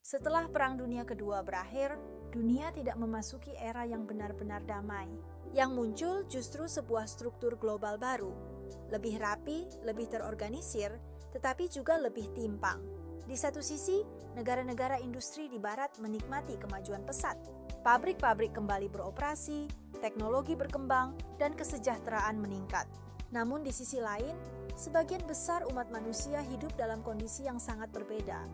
Setelah Perang Dunia Kedua berakhir, dunia tidak memasuki era yang benar-benar damai. Yang muncul justru sebuah struktur global baru, lebih rapi, lebih terorganisir, tetapi juga lebih timpang. Di satu sisi, negara-negara industri di Barat menikmati kemajuan pesat. Pabrik-pabrik kembali beroperasi, teknologi berkembang, dan kesejahteraan meningkat. Namun di sisi lain, sebagian besar umat manusia hidup dalam kondisi yang sangat berbeda.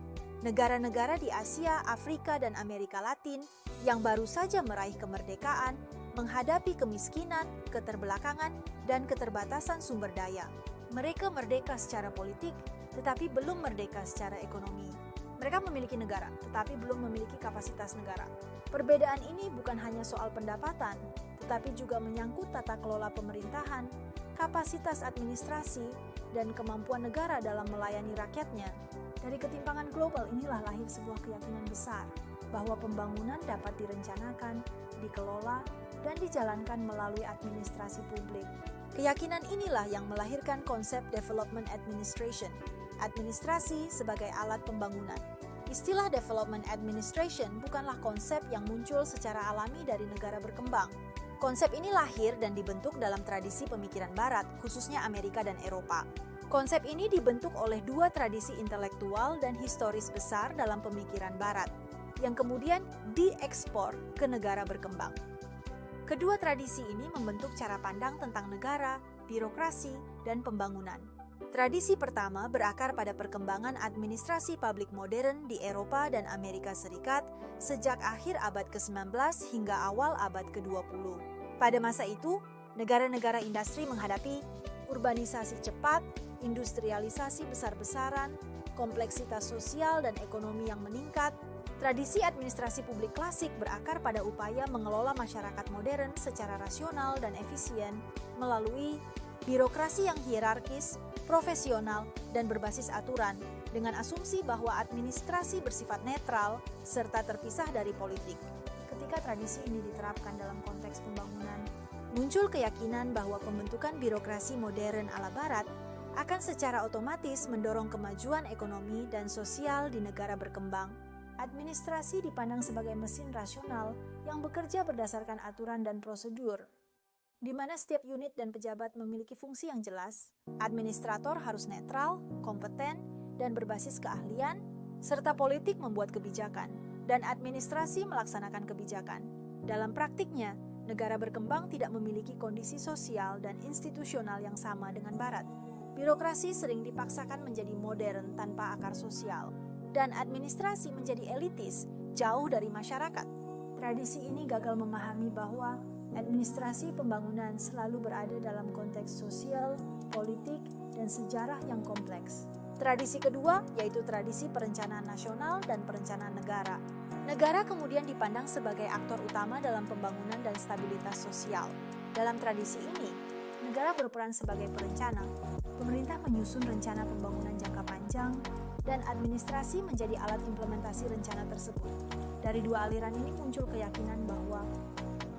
Negara-negara di Asia, Afrika, dan Amerika Latin yang baru saja meraih kemerdekaan menghadapi kemiskinan, keterbelakangan, dan keterbatasan sumber daya. Mereka merdeka secara politik, tetapi belum merdeka secara ekonomi. Mereka memiliki negara, tetapi belum memiliki kapasitas negara. Perbedaan ini bukan hanya soal pendapatan, tetapi juga menyangkut tata kelola pemerintahan, kapasitas administrasi, dan kemampuan negara dalam melayani rakyatnya. Dari ketimpangan global inilah lahir sebuah keyakinan besar bahwa pembangunan dapat direncanakan, dikelola, dan dijalankan melalui administrasi publik. Keyakinan inilah yang melahirkan konsep Development Administration, administrasi sebagai alat pembangunan. Istilah Development Administration bukanlah konsep yang muncul secara alami dari negara berkembang. Konsep ini lahir dan dibentuk dalam tradisi pemikiran Barat, khususnya Amerika dan Eropa. Konsep ini dibentuk oleh dua tradisi intelektual dan historis besar dalam pemikiran Barat, yang kemudian diekspor ke negara berkembang. Kedua tradisi ini membentuk cara pandang tentang negara, birokrasi, dan pembangunan. Tradisi pertama berakar pada perkembangan administrasi publik modern di Eropa dan Amerika Serikat sejak akhir abad ke-19 hingga awal abad ke-20. Pada masa itu, negara-negara industri menghadapi urbanisasi cepat, industrialisasi besar-besaran, kompleksitas sosial dan ekonomi yang meningkat. Tradisi administrasi publik klasik berakar pada upaya mengelola masyarakat modern secara rasional dan efisien melalui birokrasi yang hierarkis, profesional, dan berbasis aturan, dengan asumsi bahwa administrasi bersifat netral serta terpisah dari politik. Ketika tradisi ini diterapkan dalam konteks pembangunan, muncul keyakinan bahwa pembentukan birokrasi modern ala Barat akan secara otomatis mendorong kemajuan ekonomi dan sosial di negara berkembang. Administrasi dipandang sebagai mesin rasional yang bekerja berdasarkan aturan dan prosedur, di mana setiap unit dan pejabat memiliki fungsi yang jelas. Administrator harus netral, kompeten, dan berbasis keahlian, serta politik membuat kebijakan, dan administrasi melaksanakan kebijakan. Dalam praktiknya, negara berkembang tidak memiliki kondisi sosial dan institusional yang sama dengan Barat. Birokrasi sering dipaksakan menjadi modern tanpa akar sosial, dan administrasi menjadi elitis, jauh dari masyarakat. Tradisi ini gagal memahami bahwa administrasi pembangunan selalu berada dalam konteks sosial, politik, dan sejarah yang kompleks. Tradisi kedua yaitu tradisi perencanaan nasional dan perencanaan negara. Negara kemudian dipandang sebagai aktor utama dalam pembangunan dan stabilitas sosial. Dalam tradisi ini, negara berperan sebagai perencana. Pemerintah menyusun rencana pembangunan jangka panjang, dan administrasi menjadi alat implementasi rencana tersebut. Dari dua aliran ini muncul keyakinan bahwa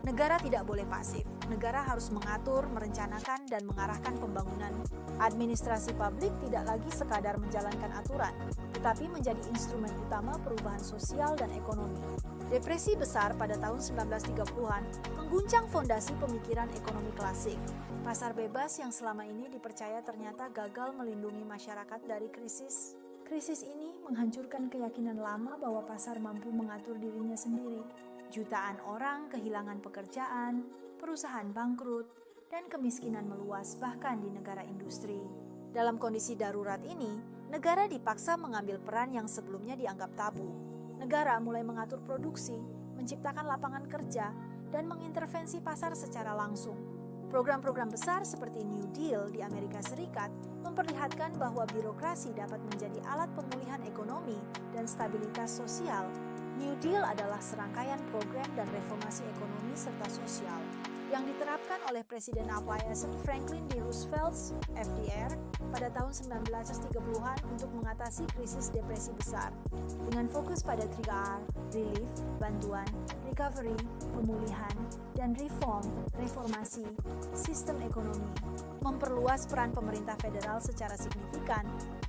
negara tidak boleh pasif. Negara harus mengatur, merencanakan, dan mengarahkan pembangunan. Administrasi publik tidak lagi sekadar menjalankan aturan, tetapi menjadi instrumen utama perubahan sosial dan ekonomi. Depresi besar pada tahun 1930-an mengguncang fondasi pemikiran ekonomi klasik. Pasar bebas yang selama ini dipercaya ternyata gagal melindungi masyarakat dari krisis. Krisis ini menghancurkan keyakinan lama bahwa pasar mampu mengatur dirinya sendiri. Jutaan orang kehilangan pekerjaan, perusahaan bangkrut, dan kemiskinan meluas bahkan di negara industri. Dalam kondisi darurat ini, negara dipaksa mengambil peran yang sebelumnya dianggap tabu. Negara mulai mengatur produksi, menciptakan lapangan kerja, dan mengintervensi pasar secara langsung. Program-program besar seperti New Deal di Amerika Serikat memperlihatkan bahwa birokrasi dapat menjadi alat pemulihan ekonomi dan stabilitas sosial. New Deal adalah serangkaian program dan reformasi ekonomi serta sosial yang diterapkan oleh Presiden Abraham Franklin D. Roosevelt (FDR) pada tahun 1930-an untuk mengatasi krisis depresi besar dengan fokus pada 3R, relief, bantuan, recovery, pemulihan, dan reformasi sistem ekonomi. Memperluas peran pemerintah federal secara signifikan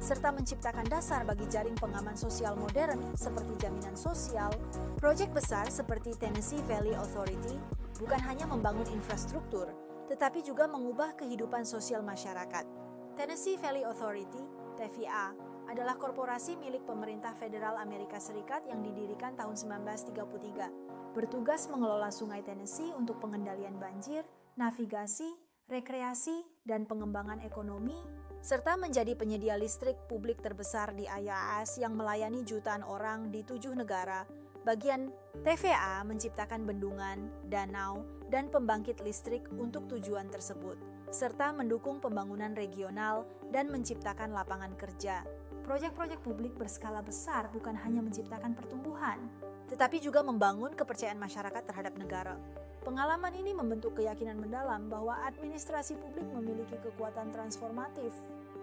serta menciptakan dasar bagi jaring pengaman sosial modern seperti jaminan sosial, proyek besar seperti Tennessee Valley Authority bukan hanya membangun infrastruktur, tetapi juga mengubah kehidupan sosial masyarakat. Tennessee Valley Authority, TVA, adalah korporasi milik pemerintah federal Amerika Serikat yang didirikan tahun 1933. Bertugas mengelola Sungai Tennessee untuk pengendalian banjir, navigasi, rekreasi, dan pengembangan ekonomi, serta menjadi penyedia listrik publik terbesar di AS yang melayani jutaan orang di 7 negara. Bagian TVA menciptakan bendungan, danau, dan pembangkit listrik untuk tujuan tersebut, serta mendukung pembangunan regional dan menciptakan lapangan kerja. Proyek-proyek publik berskala besar bukan hanya menciptakan pertumbuhan, tetapi juga membangun kepercayaan masyarakat terhadap negara. Pengalaman ini membentuk keyakinan mendalam bahwa administrasi publik memiliki kekuatan transformatif.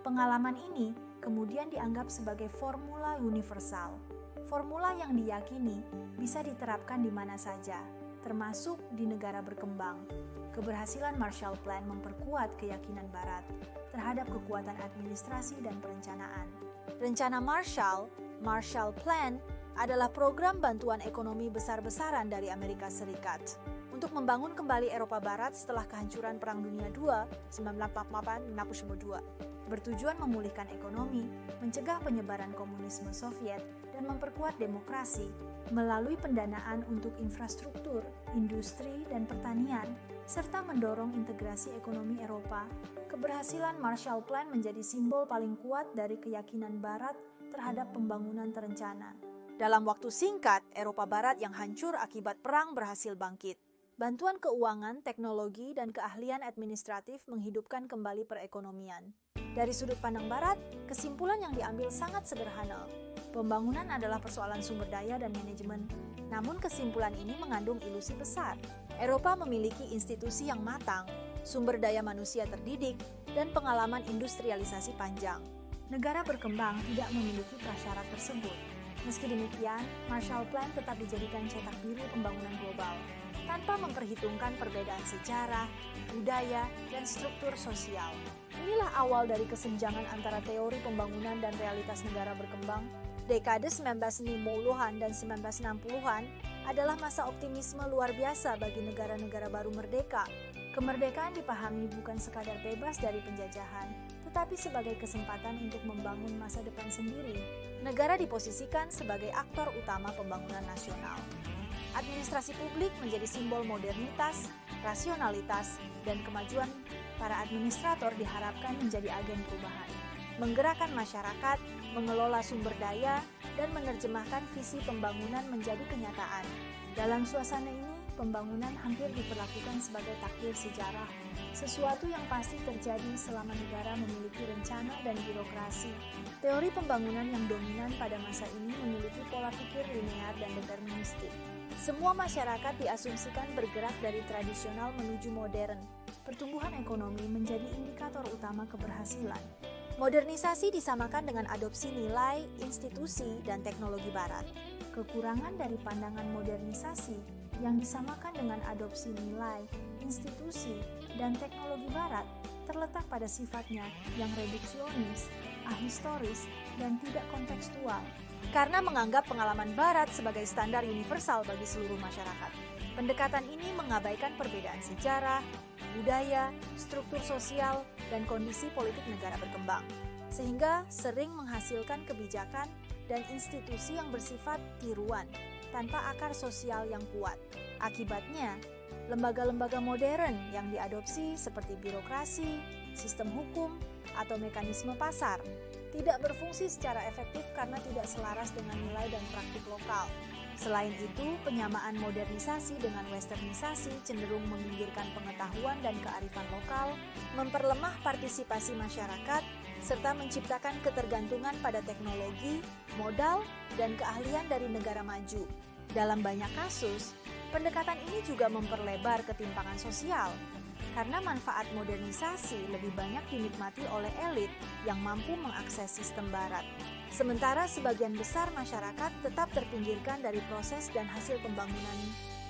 Pengalaman ini kemudian dianggap sebagai formula universal. Formula yang diyakini bisa diterapkan di mana saja, termasuk di negara berkembang. Keberhasilan Marshall Plan memperkuat keyakinan Barat terhadap kekuatan administrasi dan perencanaan. Rencana Marshall Plan, adalah program bantuan ekonomi besar-besaran dari Amerika Serikat untuk membangun kembali Eropa Barat setelah kehancuran Perang Dunia II 1948-1992, bertujuan memulihkan ekonomi, mencegah penyebaran komunisme Soviet, dan memperkuat demokrasi melalui pendanaan untuk infrastruktur, industri, dan pertanian, serta mendorong integrasi ekonomi Eropa. Keberhasilan Marshall Plan menjadi simbol paling kuat dari keyakinan Barat terhadap pembangunan terencana. Dalam waktu singkat, Eropa Barat yang hancur akibat perang berhasil bangkit. Bantuan keuangan, teknologi, dan keahlian administratif menghidupkan kembali perekonomian. Dari sudut pandang Barat, kesimpulan yang diambil sangat sederhana. Pembangunan adalah persoalan sumber daya dan manajemen. Namun kesimpulan ini mengandung ilusi besar. Eropa memiliki institusi yang matang, sumber daya manusia terdidik, dan pengalaman industrialisasi panjang. Negara berkembang tidak memiliki prasyarat tersebut. Meski demikian, Marshall Plan tetap dijadikan cetak biru pembangunan global, tanpa memperhitungkan perbedaan sejarah, budaya, dan struktur sosial. Inilah awal dari kesenjangan antara teori pembangunan dan realitas negara berkembang. Dekade 1950-an dan 1960-an adalah masa optimisme luar biasa bagi negara-negara baru merdeka. Kemerdekaan dipahami bukan sekadar bebas dari penjajahan, tetapi sebagai kesempatan untuk membangun masa depan sendiri. Negara diposisikan sebagai aktor utama pembangunan nasional. Administrasi publik menjadi simbol modernitas, rasionalitas, dan kemajuan. Para administrator diharapkan menjadi agen perubahan, menggerakkan masyarakat, mengelola sumber daya, dan menerjemahkan visi pembangunan menjadi kenyataan. Dalam suasana ini, pembangunan hampir diperlakukan sebagai takdir sejarah, sesuatu yang pasti terjadi selama negara memiliki rencana dan birokrasi. Teori pembangunan yang dominan pada masa ini memiliki pola pikir linear dan deterministik. Semua masyarakat diasumsikan bergerak dari tradisional menuju modern. Pertumbuhan ekonomi menjadi indikator utama keberhasilan. Modernisasi disamakan dengan adopsi nilai, institusi, dan teknologi Barat. Kekurangan dari pandangan modernisasi yang disamakan dengan adopsi nilai, institusi, dan teknologi Barat terletak pada sifatnya yang reduksionis, ahistoris, dan tidak kontekstual. Karena menganggap pengalaman Barat sebagai standar universal bagi seluruh masyarakat. Pendekatan ini mengabaikan perbedaan sejarah, budaya, struktur sosial, dan kondisi politik negara berkembang, sehingga sering menghasilkan kebijakan dan institusi yang bersifat tiruan, tanpa akar sosial yang kuat. Akibatnya, lembaga-lembaga modern yang diadopsi seperti birokrasi, sistem hukum, atau mekanisme pasar tidak berfungsi secara efektif karena tidak selaras dengan nilai dan praktik lokal. Selain itu, penyamaan modernisasi dengan westernisasi cenderung meminggirkan pengetahuan dan kearifan lokal, memperlemah partisipasi masyarakat, serta menciptakan ketergantungan pada teknologi, modal, dan keahlian dari negara maju. Dalam banyak kasus, pendekatan ini juga memperlebar ketimpangan sosial, karena manfaat modernisasi lebih banyak dinikmati oleh elit yang mampu mengakses sistem Barat. Sementara sebagian besar masyarakat tetap terpinggirkan dari proses dan hasil pembangunan.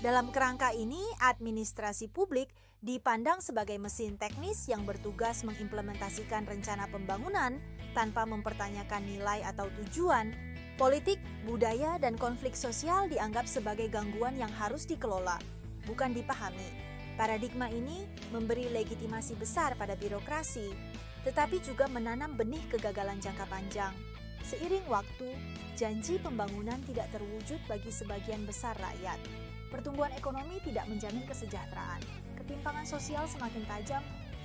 Dalam kerangka ini, administrasi publik dipandang sebagai mesin teknis yang bertugas mengimplementasikan rencana pembangunan tanpa mempertanyakan nilai atau tujuan, politik, budaya, dan konflik sosial dianggap sebagai gangguan yang harus dikelola, bukan dipahami. Paradigma ini memberi legitimasi besar pada birokrasi, tetapi juga menanam benih kegagalan jangka panjang. Seiring waktu, janji pembangunan tidak terwujud bagi sebagian besar rakyat. Pertumbuhan ekonomi tidak menjamin kesejahteraan. Ketimpangan sosial semakin tajam.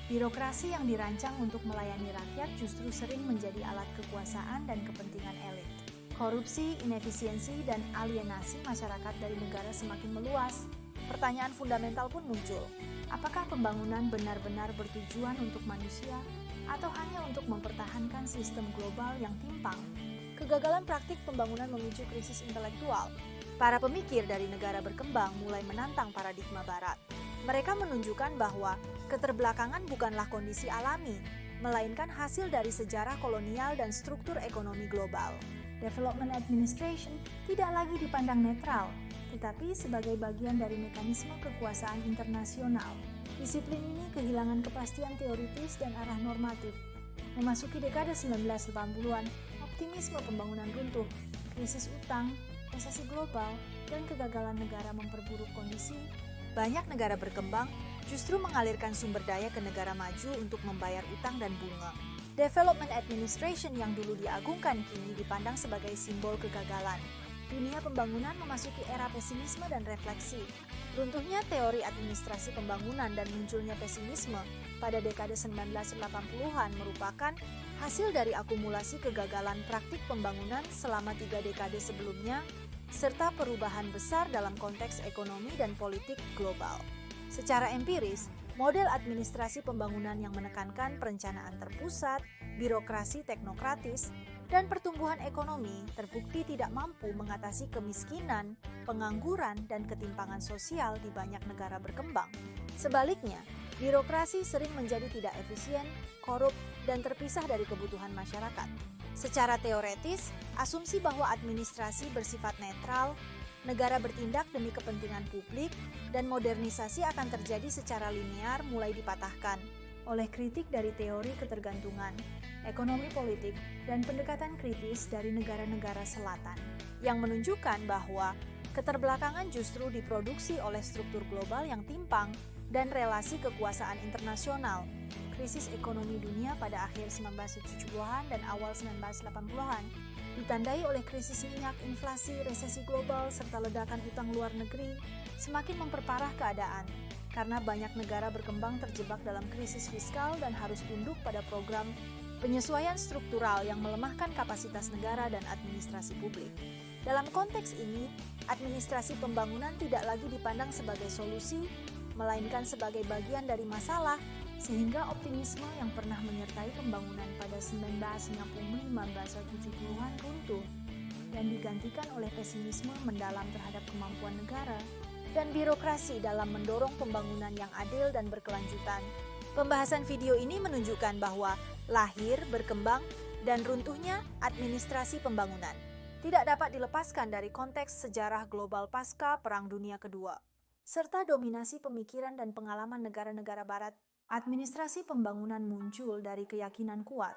Birokrasi yang dirancang untuk melayani rakyat justru sering menjadi alat kekuasaan dan kepentingan elit. Korupsi, inefisiensi, dan alienasi masyarakat dari negara semakin meluas. Pertanyaan fundamental pun muncul. Apakah pembangunan benar-benar bertujuan untuk manusia atau hanya untuk mempertahankan sistem global yang timpang? Kegagalan praktik pembangunan memicu krisis intelektual. Para pemikir dari negara berkembang mulai menantang paradigma barat. Mereka menunjukkan bahwa keterbelakangan bukanlah kondisi alami, melainkan hasil dari sejarah kolonial dan struktur ekonomi global. Development Administration tidak lagi dipandang netral, tetapi sebagai bagian dari mekanisme kekuasaan internasional. Disiplin ini kehilangan kepastian teoritis dan arah normatif. Memasuki dekade 1980-an, optimisme pembangunan runtuh, krisis utang, resesi global, dan kegagalan negara memperburuk kondisi. Banyak negara berkembang justru mengalirkan sumber daya ke negara maju untuk membayar utang dan bunga. Development Administration yang dulu diagungkan kini dipandang sebagai simbol kegagalan. Dunia pembangunan memasuki era pesimisme dan refleksi. Runtuhnya teori administrasi pembangunan dan munculnya pesimisme pada dekade 1980-an merupakan hasil dari akumulasi kegagalan praktik pembangunan selama 3 dekade sebelumnya, serta perubahan besar dalam konteks ekonomi dan politik global. Secara empiris, model administrasi pembangunan yang menekankan perencanaan terpusat, birokrasi teknokratis, dan pertumbuhan ekonomi terbukti tidak mampu mengatasi kemiskinan, pengangguran, dan ketimpangan sosial di banyak negara berkembang. Sebaliknya, birokrasi sering menjadi tidak efisien, korup, dan terpisah dari kebutuhan masyarakat. Secara teoretis, asumsi bahwa administrasi bersifat netral, negara bertindak demi kepentingan publik, dan modernisasi akan terjadi secara linear mulai dipatahkan oleh kritik dari teori ketergantungan, ekonomi politik, dan pendekatan kritis dari negara-negara selatan, yang menunjukkan bahwa keterbelakangan justru diproduksi oleh struktur global yang timpang dan relasi kekuasaan internasional. Krisis ekonomi dunia pada akhir 1970-an dan awal 1980-an ditandai oleh krisis minyak, inflasi, resesi global, serta ledakan utang luar negeri semakin memperparah keadaan karena banyak negara berkembang terjebak dalam krisis fiskal dan harus tunduk pada program penyesuaian struktural yang melemahkan kapasitas negara dan administrasi publik. Dalam konteks ini, administrasi pembangunan tidak lagi dipandang sebagai solusi, melainkan sebagai bagian dari masalah, sehingga optimisme yang pernah menyertai pembangunan pada 1965-70-an runtuh dan digantikan oleh pesimisme mendalam terhadap kemampuan negara dan birokrasi dalam mendorong pembangunan yang adil dan berkelanjutan. Pembahasan video ini menunjukkan bahwa lahir, berkembang, dan runtuhnya administrasi pembangunan tidak dapat dilepaskan dari konteks sejarah global pasca Perang Dunia Kedua, serta dominasi pemikiran dan pengalaman negara-negara Barat. Administrasi pembangunan muncul dari keyakinan kuat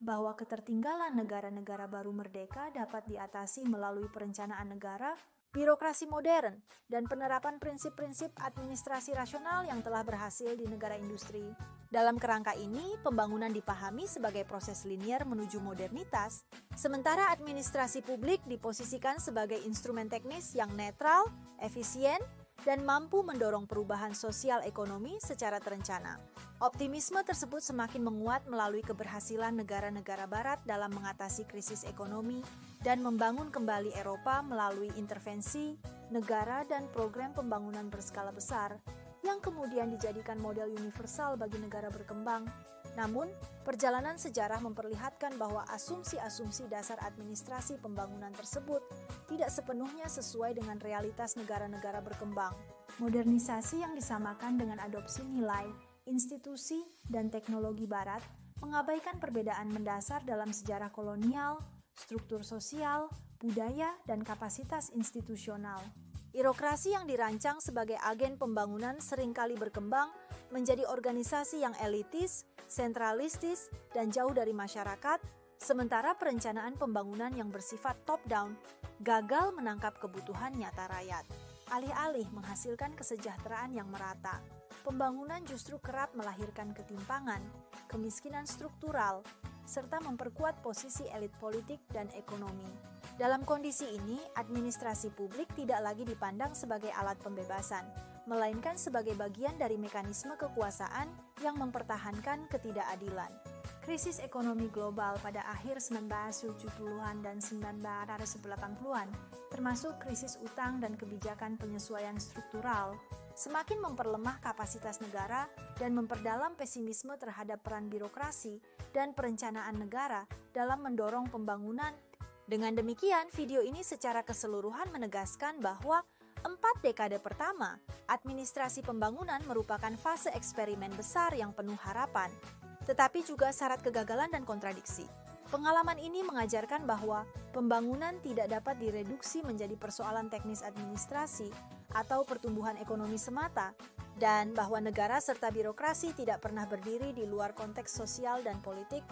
bahwa ketertinggalan negara-negara baru merdeka dapat diatasi melalui perencanaan negara, birokrasi modern, dan penerapan prinsip-prinsip administrasi rasional yang telah berhasil di negara industri. Dalam kerangka ini, pembangunan dipahami sebagai proses linier menuju modernitas, sementara administrasi publik diposisikan sebagai instrumen teknis yang netral, efisien, dan mampu mendorong perubahan sosial ekonomi secara terencana. Optimisme tersebut semakin menguat melalui keberhasilan negara-negara Barat dalam mengatasi krisis ekonomi dan membangun kembali Eropa melalui intervensi, negara, dan program pembangunan berskala besar yang kemudian dijadikan model universal bagi negara berkembang. Namun, perjalanan sejarah memperlihatkan bahwa asumsi-asumsi dasar administrasi pembangunan tersebut tidak sepenuhnya sesuai dengan realitas negara-negara berkembang. Modernisasi yang disamakan dengan adopsi nilai, institusi, dan teknologi Barat mengabaikan perbedaan mendasar dalam sejarah kolonial, struktur sosial, budaya, dan kapasitas institusional. Birokrasi yang dirancang sebagai agen pembangunan seringkali berkembang menjadi organisasi yang elitis, sentralistis, dan jauh dari masyarakat, Sementara perencanaan pembangunan yang bersifat top-down gagal menangkap kebutuhan nyata rakyat. Alih-alih menghasilkan kesejahteraan yang merata, pembangunan justru kerap melahirkan ketimpangan, kemiskinan struktural, serta memperkuat posisi elit politik dan ekonomi. Dalam kondisi ini, administrasi publik tidak lagi dipandang sebagai alat pembebasan, melainkan sebagai bagian dari mekanisme kekuasaan yang mempertahankan ketidakadilan. Krisis ekonomi global pada akhir 1970-an dan 1980-an, termasuk krisis utang dan kebijakan penyesuaian struktural, semakin memperlemah kapasitas negara dan memperdalam pesimisme terhadap peran birokrasi dan perencanaan negara dalam mendorong pembangunan. Dengan demikian, video ini secara keseluruhan menegaskan bahwa 4 dekade pertama, administrasi pembangunan merupakan fase eksperimen besar yang penuh harapan, tetapi juga syarat kegagalan dan kontradiksi. Pengalaman ini mengajarkan bahwa pembangunan tidak dapat direduksi menjadi persoalan teknis administrasi atau pertumbuhan ekonomi semata, dan bahwa negara serta birokrasi tidak pernah berdiri di luar konteks sosial dan politik